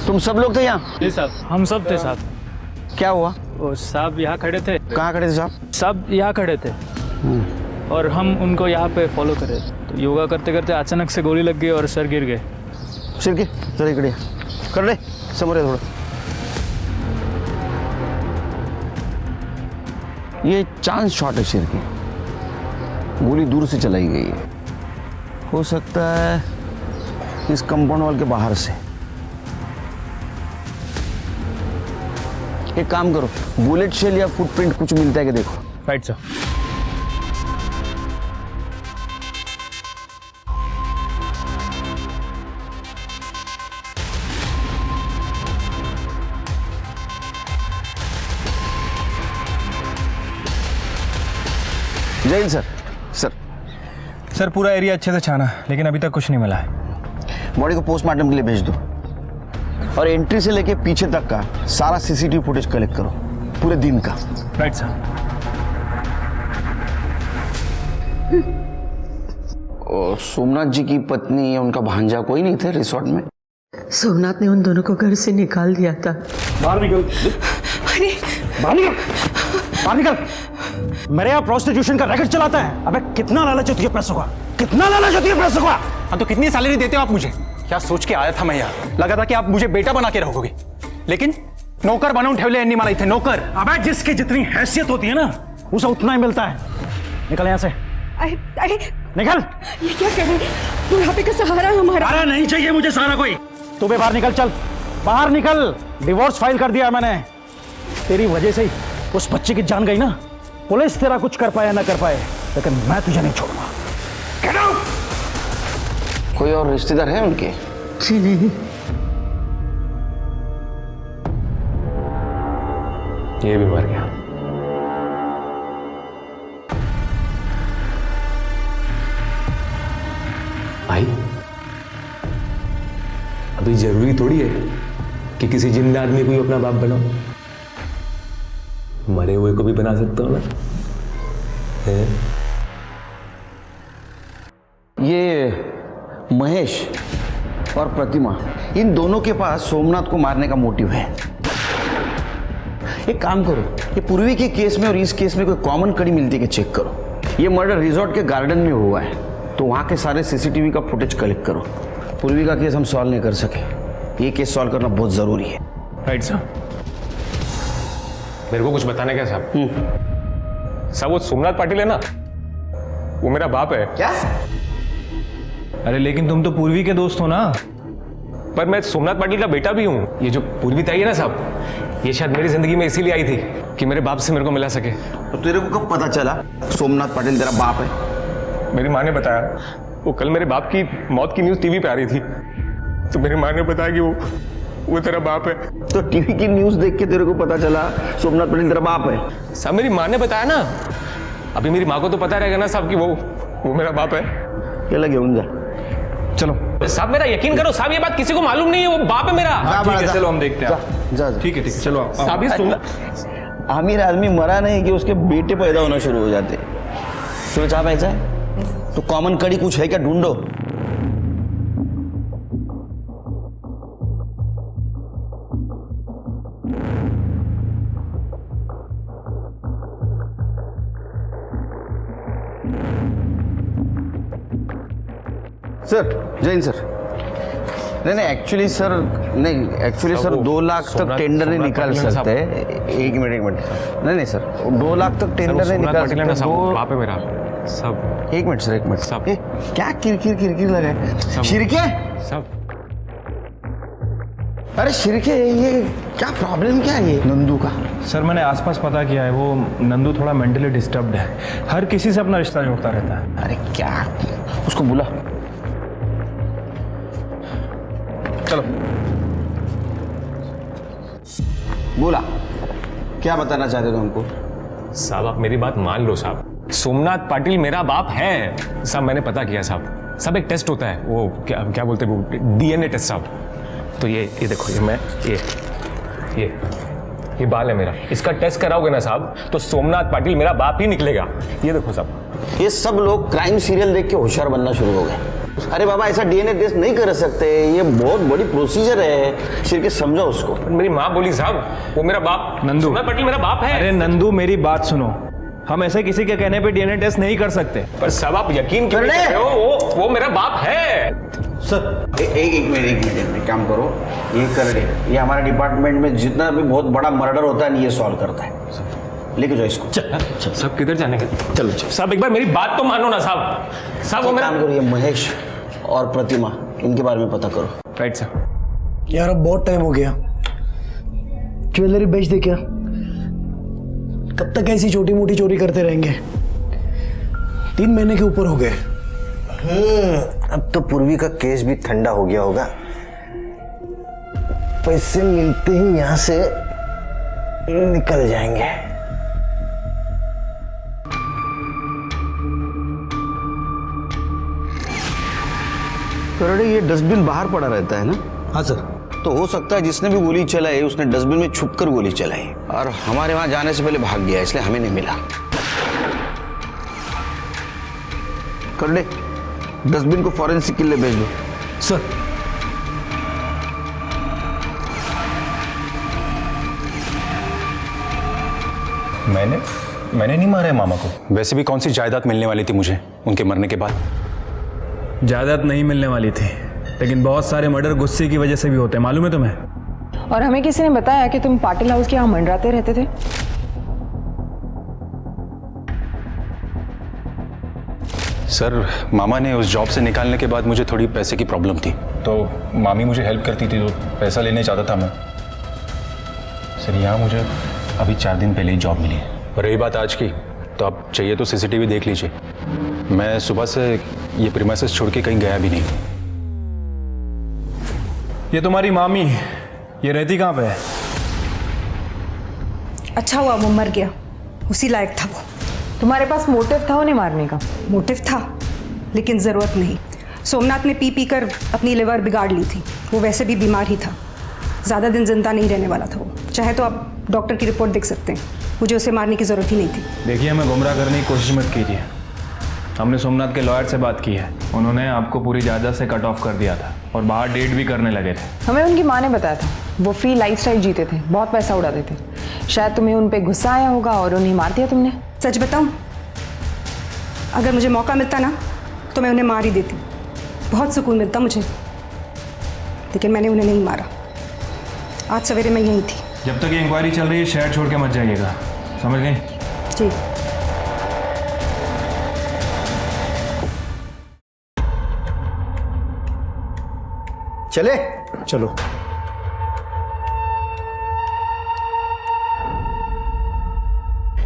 तुम सब लोग थे यहाँ? जी साहब, हम सब थे साहब। क्या हुआ? वो साहब यहाँ खड़े थे। कहाँ खड़े थे साहब? सब यहाँ खड़े थे और हम उनको यहाँ पे फॉलो करे, तो योगा करते करते अचानक से गोली लग गई और सर गिर गए। सिर के जरा इकडे कर रहे समोर है थोड़ा। ये चांस शॉट है सिर की, गोली दूर से चलाई गई है। हो सकता है इस कंपाउंड वॉल के बाहर से। एक काम करो, बुलेट शेल या फुटप्रिंट कुछ मिलता है कि देखो। Right sir. जय हिंद सर। सर सर, पूरा एरिया अच्छे से छाना, लेकिन अभी तक कुछ नहीं मिला है। बॉडी को पोस्टमार्टम के लिए भेज दो और एंट्री से लेके पीछे तक का सारा सीसीटीवी फुटेज कलेक्ट करो, पूरे दिन का। Right sir. और सोमनाथ जी की पत्नी या उनका भांजा कोई नहीं थे रिसोर्ट में? सोमनाथ ने उन दोनों को घर से निकाल दिया था। बाहर निकल, अरे बाहर निकल, बाहर निकल। मेरे यहाँ प्रोस्टिट्यूशन का रैकेट चलाता है। अबे कितना लालच होती है पैसों का, कितना लालच होती है पैसों का। हाँ तो कितनी सैलरी देते हो आप मुझे? क्या सोच के आया था मैं यहाँ? लगा था कि आप मुझे बेटा बना के रखोगे, लेकिन नौकर बनवून ठेवले एन्नी मला इथे नौकर। अबे जिसकी जितनी हैसियत होती है ना, उसे उतना ही मिलता है। निकल यहाँ से, अरे निकल। ये क्या कर रहे हैं? बुढ़ापे का सहारा हमारा। अरे नहीं चाहिए मुझे सहारा कोई। तू भी बाहर निकल, चल बाहर निकल। डिवोर्स फाइल कर दिया मैंने, तेरी वजह से ही उस बच्चे की जान गई ना। पुलिस तेरा कुछ कर पाए ना कर पाए, लेकिन मैं तुझे नहीं छोड़ूंगा। Get out! कोई और रिश्तेदार है उनके? नहीं। ये भी मर गया। भाई अभी जरूरी थोड़ी है कि किसी जिंदा आदमी को ही अपना बाप बनाओ, मरे हुए को भी बना सकता हूं ना। ये महेश और प्रतिमा, इन दोनों के पास सोमनाथ को मारने का मोटिव है। एक काम करो, ये पूर्वी के केस में और इस केस में कोई कॉमन कड़ी मिलती है कि चेक करो। ये मर्डर रिजॉर्ट के गार्डन में हुआ है, तो वहां के सारे सीसीटीवी का फुटेज कलेक्ट करो। पूर्वी का केस हम सॉल्व नहीं कर सके, ये केस सॉल्व करना बहुत जरूरी है। राइट साहब। मेरे को कुछ बताने क्या साहब? साहब वो सोमनाथ पाटिल है ना, वो मेरा बाप है। क्या? अरे लेकिन तुम तो पूर्वी के दोस्त हो ना। पर मैं सोमनाथ पाटिल का बेटा भी हूँ। ये जो पूर्वी ताई है ना साहब, ये शायद मेरी जिंदगी में इसीलिए आई थी कि मेरे बाप से मेरे को मिला सके। तो तेरे को कब पता चला सोमनाथ पाटिल तेरा बाप है? मेरी माँ ने बताया। वो कल मेरे बाप की मौत की न्यूज़ टीवी पे आ रही थी, तो मेरी माँ ने बताया कि वो तेरा बाप है। तो टीवी की न्यूज़ देख के तेरे को पता चला सोमनाथ पाटिल तेरा बाप है? साहब मेरी माँ ने बताया ना। अभी मेरी माँ को तो पता रहेगा ना साहब कि वो मेरा बाप है। क्या लगे उनका? चलो साहब मेरा यकीन करो साहब, ये बात किसी को मालूम नहीं है, वो बाप है मेरा। ठीक है चलो हम देखते हैं। जा ठीक है चलो आओ। साहब ये आमिर आदमी मरा नहीं कि उसके बेटे पैदा होना शुरू हो जाते। तुम्हें चाह पैसा है तो कॉमन कड़ी कुछ है क्या, ढूंढो। सर जैन सर, नहीं एक्चुअली सर, नहीं सर 2 लाख तक टेंडर नहीं निकाल सकते। एक मिनट नहीं सर 2 लाख तक टेंडर नहीं निकाल सकते। बाप है मेरा सब। एक मिनट सर, एक मिनट सब। क्या किरकिर लगा है? शिरके सब। अरे शिरके, ये क्या प्रॉब्लम क्या है ये नंदू का? सर मैंने आसपास पता किया है, वो नंदू थोड़ा मेंटली डिस्टर्ब्ड है, हर किसी से अपना रिश्ता जोड़ता रहता है। अरे क्या, उसको बुला। चलो बोला, क्या बताना चाहते थे हमको? साहब आप मेरी बात मान लो साहब, सोमनाथ पाटिल मेरा बाप है साहब। मैंने पता किया साहब। सब एक टेस्ट होता है, वो क्या बोलते हैं, वो डीएनए टेस्ट साहब। तो ये देखो, ये बाल है मेरा, इसका टेस्ट कराओगे ना साहब तो सोमनाथ पाटिल मेरा बाप ही निकलेगा। ये देखो साहब। ये सब लोग क्राइम सीरियल देख के होशियार बनना शुरू हो गए। अरे बाबा ऐसा डीएनए टेस्ट नहीं कर सकते, ये बहुत बड़ी प्रोसीजर है। शिरके समझो उसको। मेरी माँ बोली साहब वो मेरा बाप, नंदू सोमनाथ पाटिल मेरा बाप है। अरे नंदू मेरी बात सुनो, हम ऐसे किसी के कहने पे डीएनए टेस्ट नहीं कर सकते। पर साहब आप यकीन क्यों नहीं कर रहे हो? वो मेरा बाप है सर। एक मिनट काम करो, ये कर दे। ये हमारे डिपार्टमेंट में जितना भी बहुत बड़ा मर्डर होता है ये सॉल्व करता है। लेके जाओ इसको। सब किधर जाने के? चलो साहब एक बार मेरी बात तो मानो ना साहब। साहब वो मेरा काम करो, ये महेश और प्रतिमा इनके बारे में पता करो। राइट साहब। यार अब बहुत टाइम हो गया, ज्वेलरी बेच दे क्या? कब तक ऐसी छोटी मोटी चोरी करते रहेंगे? 3 महीने के ऊपर हो गए। अब तो पूर्वी का केस भी ठंडा हो गया होगा। पैसे मिलते ही यहां से निकल जाएंगे। करोड़े, ये डस्टबिन बाहर पड़ा रहता है ना? हाँ सर। तो हो सकता है जिसने भी गोली चलाई उसने डस्टबिन में छुपकर गोली चलाई और हमारे वहां जाने से पहले भाग गया, इसलिए हमें नहीं मिला। करोड़े, डस्टबिन को फॉरेंसिक के लिए भेज दो। सर। मैंने नहीं मारा है मामा को। वैसे भी कौन सी जायदाद मिलने वाली थी मुझे उनके मरने के बाद? जायदाद नहीं मिलने वाली थी, लेकिन बहुत सारे मर्डर गुस्से की वजह से भी होते हैं, मालूम है तुम्हें? और हमें किसी ने बताया कि तुम पाटिल हाउस के यहाँ मंडराते रहते थे। सर मामा ने उस जॉब से निकालने के बाद मुझे थोड़ी पैसे की प्रॉब्लम थी, तो मामी मुझे हेल्प करती थी, तो पैसा लेने चाहता था मैं। सर यहाँ मुझे अभी 4 दिन पहले ही जॉब मिली है। और रही बात आज की, तो आप चाहिए तो सीसीटीवी देख लीजिए। मैं सुबह से ये प्रीमाइसेस छोड़ के कहीं गया भी नहीं। ये तुम्हारी मामी, ये रहती कहाँ पे है? अच्छा हुआ वो मर गया, उसी लायक था वो। तुम्हारे पास मोटिव था उन्हें मारने का? मोटिव था, लेकिन ज़रूरत नहीं। सोमनाथ ने पी कर अपनी लिवर बिगाड़ ली थी। वो वैसे भी बीमार ही था, ज़्यादा दिन जिंदा नहीं रहने वाला था वो। चाहे तो आप डॉक्टर की रिपोर्ट देख सकते हैं। मुझे उसे मारने की ज़रूरत ही नहीं थी। देखिए, हमें गुमराह करने की कोशिश मत कीजिए। हमने सोमनाथ के लॉयर से बात की है, उन्होंने आपको पूरी जायदाद से कट ऑफ कर दिया था और बाहर डेट भी करने लगे थे। हमें उनकी माँ ने बताया था वो फ्री लाइफस्टाइल जीते थे, बहुत पैसा उड़ाते थे। शायद तुम्हें उन पे गुस्सा आया होगा और उन्हें मार दिया तुमने। सच बताऊं, अगर मुझे मौका मिलता ना तो मैं उन्हें मार ही देती। बहुत सुकून मिलता मुझे, लेकिन मैंने उन्हें नहीं मारा। आज सवेरे मैं यहीं थी। जब तक ये इंक्वायरी चल रही है शहर छोड़ के मत जाइएगा, समझ गए? जी। चले चलो।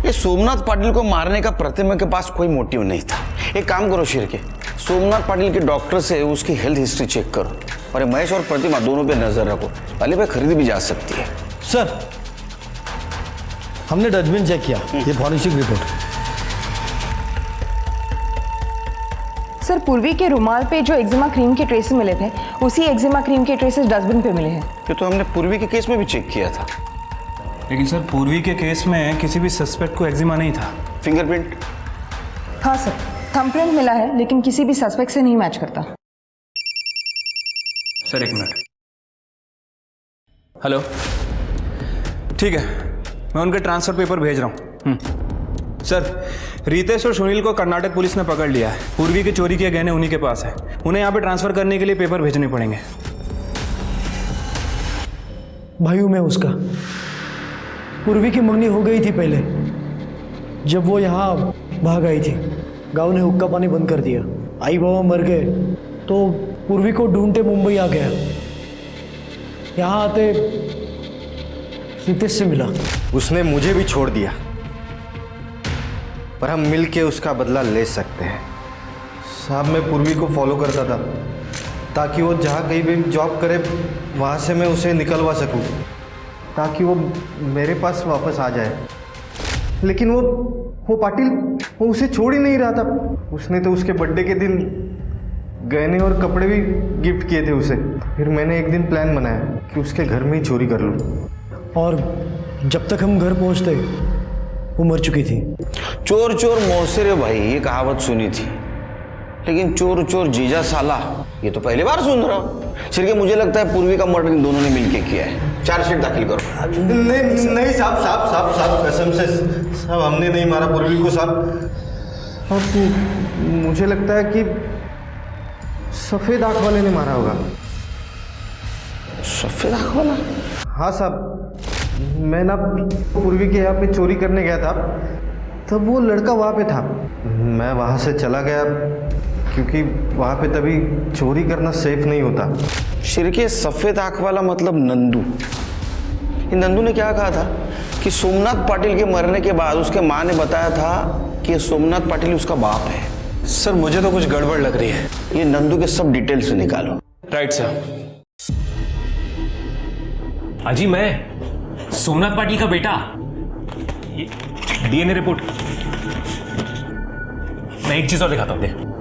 ये सोमनाथ पाटिल को मारने का प्रतिमा के पास कोई मोटिव नहीं था। एक काम करो शिर्के, सोमनाथ पाटिल के डॉक्टर से उसकी हेल्थ हिस्ट्री चेक करो और ये महेश और प्रतिमा दोनों पे नजर रखो। पहले पे खरीदी भी जा सकती है। सर, हमने डस्टबिन चेक किया, ये फॉरेंसिक रिपोर्ट। सर, पूर्वी के रुमाल पे जो एक्जिमा क्रीम के ट्रेसेस मिले थे, उसी एक्जिमा क्रीम के ट्रेसेस डस्टबिन पे मिले हैं। ये तो हमने पूर्वी के केस में भी चेक किया था। लेकिन सर, पूर्वी के केस में किसी भी सस्पेक्ट को एक्जिमा नहीं था। फिंगरप्रिंट? हाँ सर, थंबप्रिंट मिला है, लेकिन किसी भी सस्पेक्ट से नहीं मैच करता। सर एक मिनट। हेलो, ठीक है, मैं उनके ट्रांसफर पेपर भेज रहा हूँ। सर, रितेश और सुनील को कर्नाटक पुलिस ने पकड़ लिया है। पूर्वी के चोरी किए गहने उन्हीं के पास है। उन्हें यहाँ पे ट्रांसफर करने के लिए पेपर भेजने पड़ेंगे। भाई हूँ मैं उसका। पूर्वी की मंगनी हो गई थी पहले, जब वो यहाँ भाग आई थी। गांव ने हुक्का पानी बंद कर दिया, आई बाबा मर गए, तो पूर्वी को ढूंढते मुंबई आ गया। यहाँ आते रितेश से मिला। उसने मुझे भी छोड़ दिया, पर हम मिल के उसका बदला ले सकते हैं। साहब, मैं पूर्वी को फॉलो करता था ताकि वो जहाँ कहीं भी जॉब करे वहाँ से मैं उसे निकलवा सकूं, ताकि वो मेरे पास वापस आ जाए। लेकिन वो पाटिल, वो उसे छोड़ ही नहीं रहा था। उसने तो उसके बर्थडे के दिन गहने और कपड़े भी गिफ्ट किए थे उसे। फिर मैंने एक दिन प्लान बनाया कि उसके घर में ही चोरी कर लूँ। और जब तक हम घर पहुंचते वो मर चुकी थी। चोर चोर मौसे रे भाई, ये कहावत सुनी थी, लेकिन चोर चोर जीजा साला ये तो पहली बार सुन रहा हूँ। सिर्फ मुझे लगता है पूर्वी का मर्डर इन दोनों ने मिलके किया है। चार्जशीट दाखिल करो। नहीं साहब, कसम से साहब, हमने नहीं मारा पूर्वी को साहब। मुझे लगता है कि सफेद आंख वाले ने मारा होगा। सफेद आंख वाला? हाँ साहब, मैं ना पूर्वी के यहाँ पे चोरी करने गया था, तब वो लड़का वहाँ पे था। मैं वहाँ से चला गया क्योंकि वहाँ पे तभी चोरी करना सेफ नहीं होता। शिरके, सफेद आंख वाला मतलब नंदू। ये नंदू ने क्या कहा था कि सोमनाथ पाटिल के मरने के बाद उसके माँ ने बताया था कि सोमनाथ पाटिल उसका बाप है। सर, मुझे तो कुछ गड़बड़ लग रही है। ये नंदू के सब डिटेल्स निकालो। Right sir. अजी, मैं सोमनाथ पाटिल का बेटा। DNA report. मैं एक चीज और दिखाता हूं। देखो,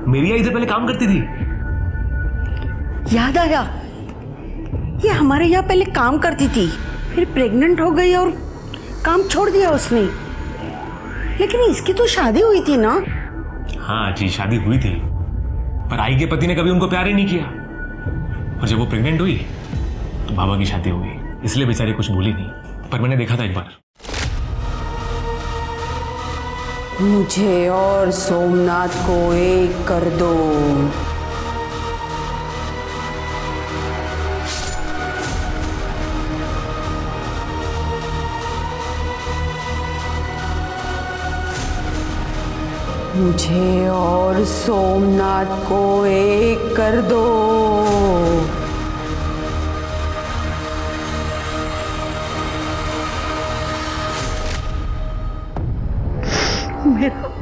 मेरी इधर पहले काम करती थी। याद आया, ये हमारे यहाँ पहले काम करती थी, फिर प्रेग्नेंट हो गई और काम छोड़ दिया उसने। लेकिन इसकी तो शादी हुई थी ना? हाँ जी, शादी हुई थी, पर आई के पति ने कभी उनको प्यार ही नहीं किया। और जब वो प्रेग्नेंट हुई तो बाबा की शादी हो गई, इसलिए बेचारी कुछ भूली नहीं। पर मैंने देखा था एक बार। मुझे और सोमनाथ को एक कर दो। मुझे और सोमनाथ को एक कर दो।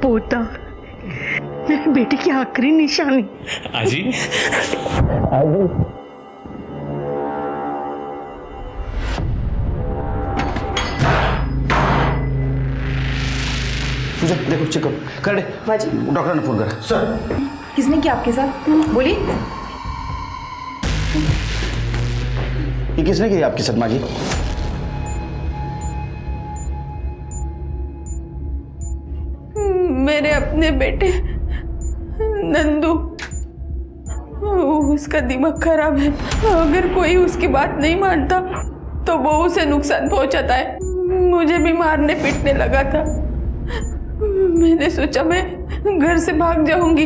पोता, मेरी बेटी की आखिरी निशानी। आजी पूजा देखो चेक कर दे। बाजी डॉक्टर ने फोन करा। सर किसने किया आपके साथ? बोलिए। ये किसने किया आपकी सदमा जी? मेरे अपने बेटे नंदू, उसका दिमाग खराब है। अगर कोई उसकी बात नहीं मानता तो वो उसे नुकसान पहुंचाता है। मुझे भी मारने पीटने लगा था। मैंने सोचा मैं घर से भाग जाऊंगी,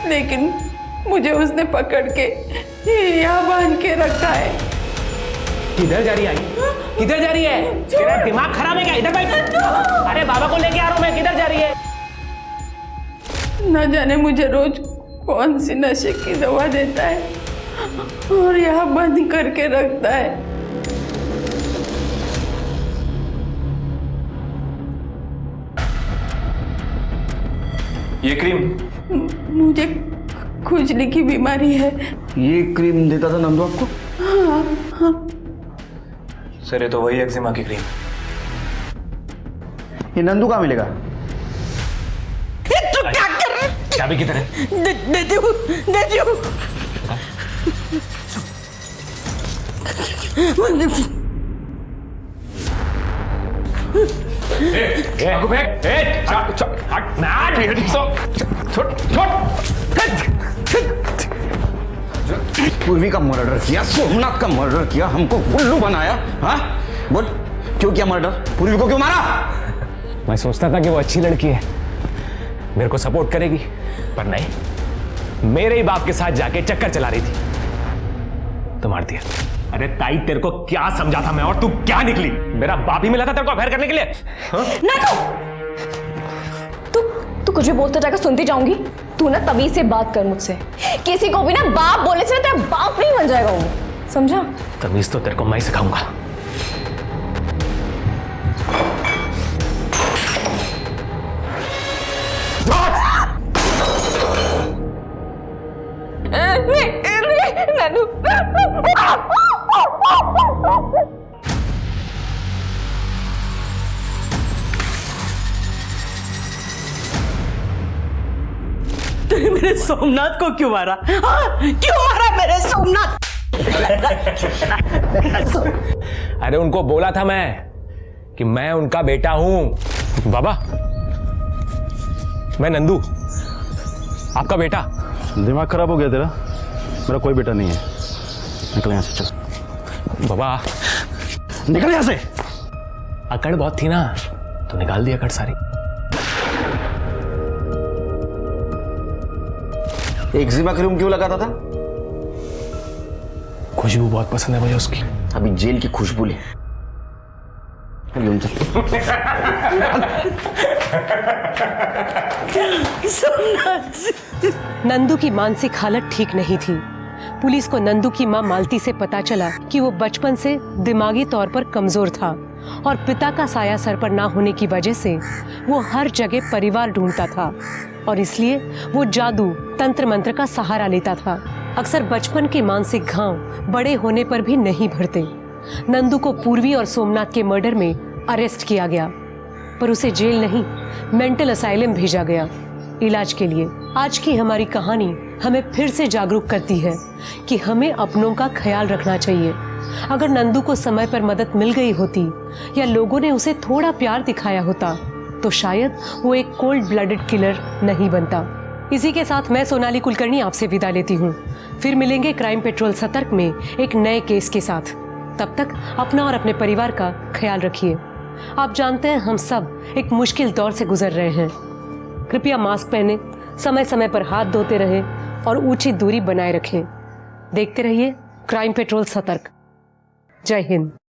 लेकिन मुझे उसने पकड़ के यहाँ बांध के रखा है। किधर जा रही है? किधर जा रही है? तेरा दिमाग खराब है क्या? इधर बैठ। अरे बाबा को लेके आ रहा हूं मैं। किधर जा रही है? न जाने मुझे रोज कौन सी नशे की दवा देता है और यहाँ बंद करके रखता है। ये क्रीम मुझे खुजली की बीमारी है। ये क्रीम देता था नंदू आपको? हाँ हाँ। सर ये तो वही एक्जिमा की क्रीम। ये नंदू कहाँ मिलेगा? तू क्या कर रहा है? चाबी किधर है? देती हूँ, देती हूँ। पूर्वी का मर्डर किया, सोमनाथ का मर्डर किया, हमको उल्लू बनाया। हाँ बोल, क्यों किया मर्डर? पूर्वी को क्यों मारा? मैं सोचता था कि वो अच्छी लड़की है, मेरे को सपोर्ट करेगी, पर नहीं, मेरे ही बाप के साथ जाके चक्कर चला रही थी तो मार दिया। अरे ताई तेरे को क्या समझा था मैं, और तू क्या निकली? मेरा बाप ही मिला था तेरे को अफेयर करने के लिए। तू कुछ भी बोलता जाकर सुनती जाऊंगी। तू ना तमीज से बात कर मुझसे। किसी को भी ना बाप बोले से तेरा बाप नहीं बन जाएगा वो, समझा? तमीज तो तेरे को मैं ही सिखाऊंगा। तूने मेरे सोमनाथ को क्यों मारा? हाँ? क्यों मारा मेरे सोमनाथ? अरे उनको बोला था मैं कि मैं उनका बेटा हूं। बाबा, मैं नंदू, आपका बेटा। दिमाग खराब हो गया तेरा? मेरा कोई बेटा नहीं है। निकल यहाँ से, चल। बाबा निकल यहाँ से। अकड़ बहुत थी ना, तो निकाल दी अकड़ सारी। एक्जिमा क्रीम क्यों लगाता था? खुशबू बहुत पसंद है मुझे उसकी। अभी जेल की खुशबू ले। नंदू की मानसिक हालत ठीक नहीं थी। पुलिस को नंदू की मां मालती से पता चला कि वो बचपन से दिमागी तौर पर कमजोर था और पिता का साया सर पर ना होने की वजह से वो हर जगह परिवार ढूंढता था और इसलिए वो जादू तंत्र मंत्र का सहारा लेता था। अक्सर बचपन के मानसिक घाव बड़े होने पर भी नहीं भरते। नंदू को पूर्वी और सोमनाथ के मर्डर में अरेस्ट किया गया, पर उसे जेल नहीं, मेंटल असाइलम भेजा गया इलाज के लिए। आज की हमारी कहानी हमें फिर से जागरूक करती है कि हमें अपनों का ख्याल रखना चाहिए। अगर नंदू को समय पर मदद मिल गई होती या लोगों ने उसे थोड़ा प्यार दिखाया होता तो शायद वो एक कोल्ड ब्लडेड किलर नहीं बनता। इसी के साथ मैं सोनाली कुलकर्णी आपसे विदा लेती हूँ। फिर मिलेंगे क्राइम पेट्रोल सतर्क में एक नए केस के साथ। तब तक अपना और अपने परिवार का ख्याल रखिए। आप जानते हैं हम सब एक मुश्किल दौर से गुजर रहे हैं। कृपया मास्क पहने, समय समय पर हाथ धोते रहें और ऊंची दूरी बनाए रखें। देखते रहिए क्राइम पेट्रोल सतर्क। जय हिंद।